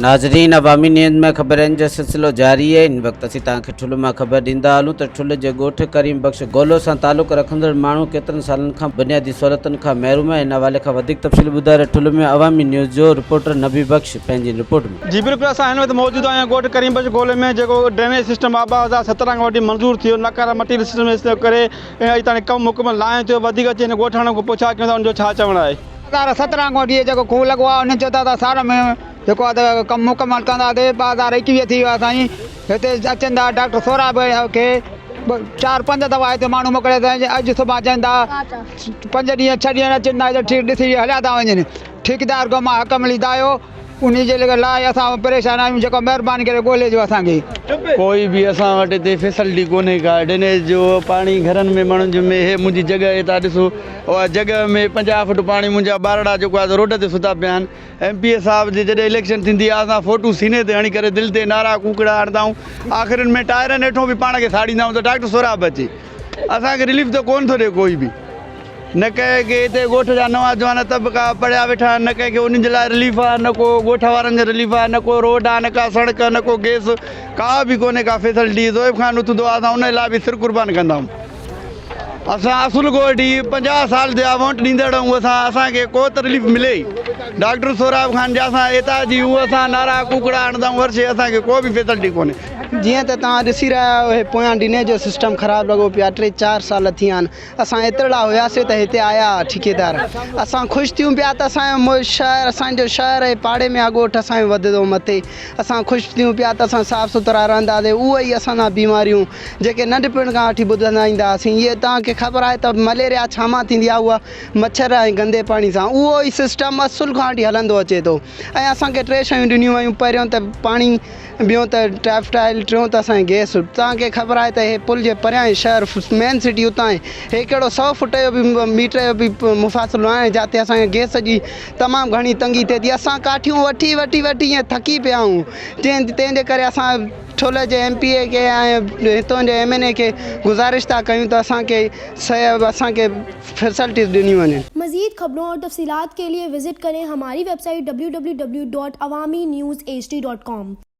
नाज़रीन, अवामी नींद में ख़बरनि जो सिलसिलो जारी है। इन वक्त असीं तव्हांखे ठुल मां ख़बर ॾींदा हलूं त ठुल जे ॻोठ करीम बख़्श गोलो सां ताल्लुक़ रखंदड़ माण्हू केतिरनि सालनि खां बुनियादी सहुलतन खां महरूम आहे। इन हवाले खां वधीक तफ़सील ॿुधाए ठुल में अवामी न्यूज़ जो रिपोर्टर नबी बख़्श पंहिंजी रिपोर्ट में। जी बिल्कुलु, असां हिन वक़्तु मौजूदु आहियूं ॻोठ करीम बख़्श गोले में, जेको ड्रेनेज सिस्टम 2017 खां वठी मंज़ूर थियो। नकारा मटीरियल सिस्टम इस्तेमालु करे अॼु ताईं कमु मुकमल लाइन थियो। वधीक अची हिन ॻोठाणनि खां पोइ छा कयूं था, उनजो छा चवणु आहे? 2017 खां वठी जेको खूह लॻो आहे उन चयो था साल में जेको आहे त कमु मुकमल कंदासीं। 2021 थी वियो आहे साईं। हिते अचनि था डॉक्टर सोराब खे 4-5 दफ़ा हिते माण्हू मोकिले था। अॼु सुभाणे अचनि था, 5 ॾींहं 6 ॾींहं अचनि था, ठीक ॾिसी हलिया था वञनि। ठेकेदार खां मां हक़ मिली था आयो, उन जे लाइ असां परेशान आहियूं। जेको महिरबानी करे ॻोल्हे जो असांखे कोई बि असां वटि हिते फैसिलिटी कोन्हे का। ड्रेनेज जो पाणी घरनि में माण्हुनि में हे मुंहिंजी जॻह हितां ॾिसो, उहा जॻह में 50 फुट पाणी। मुंहिंजा ॿारड़ा जेको आहे रोड ते सुता पिया आहिनि। MP साहिब जी जॾहिं इलेक्शन थींदी आहे असां फ़ोटू सीने ते हणी करे दिलि ते नारा कूकड़ा हणंदा आहियूं। आख़िरनि में टायरनि हेठों बि पाण खे साड़ींदा आहियूं त डॉक्टर सोराब अचे। असांखे रिलीफ त कोन थो ॾिए कोई बि। न कंहिंखे हिते ॻोठ जा नवां जवान तबिका पढ़िया वेठा आहिनि, न कंहिंखे उन्हनि जे लाइ रिलीफ आहे, न को ॻोठ वारनि जो रिलीफ आहे, न को रोड आहे, न का सड़क, न को गैस, का बि कोन्हे का फैसिलिटी। ज़ोइब ख़ान उथंदो आहे, असां उन लाइ बि सिर कुर्बान कंदा आहियूं। असां असुल ॻोठ ई 50 साल जा वोट ॾींदड़ आहियूं। असांखे को त रिलीफ मिले ई। डॉक्टर सोराब ख़ान जा असां हितां जी उहो असां नारा कुकड़ा हणंदा आहियूं। वर्षे असांखे को बि फैसिलिटी कोन्हे। जीअं त तव्हां ॾिसी रहिया आहियो, हे पोयां ड्रेनेज जो सिस्टम ख़राबु लॻो पियो आहे। 3-4 साल थी विया आहिनि। असां एतिरा हुयासीं त हिते आया ठेकेदार। असां ख़ुशि थियूं पिया त असांजो शहर ऐं पाड़े में आहे ॻोठ असांजो वधंदो मथे। असां ख़ुशि थियूं पिया त असां साफ़ु सुथरा रहंदासीं। उहे ई असां बीमारियूं जेके नंढपण खां वठी ॿुधंदा ईंदा हुआसीं। इहे तव्हांखे ख़बर आहे त मलेरिया छा मां थींदी आहे, उहा मच्छर ऐं गंदे पाणी सां। उहो ई सिस्टम असुल खां वठी हलंदो अचे थो। ऐं असांखे 3 शयूं ॾिनियूं वयूं। पहिरियों त पाणी, ॿियों त टैक्सटाइल, टियों त असांखे गैस। तव्हांखे ख़बर आहे त हे पुल जे परियां ई शहर मेन सिटी उतां आहे। हे कहिड़ो 100 फुट जो बि मीटर जो बि मुफ़ासिलो आहे, जिते असांखे गैस जी तमामु घणी तंगी थिए थी। असां काठियूं वठी ईअं थकी पिया आहियूं। तंहिंजे करे असां ठुल जे MPA खे ऐं हितां जे MNA खे गुज़ारिश था कयूं त असांखे फैसिलिटीज़ ॾिनी वञे। मज़ीद खबरों और तफसीलात के लिए विजिट करें हमारी वेबसाइट www.awamiNewsHD.com।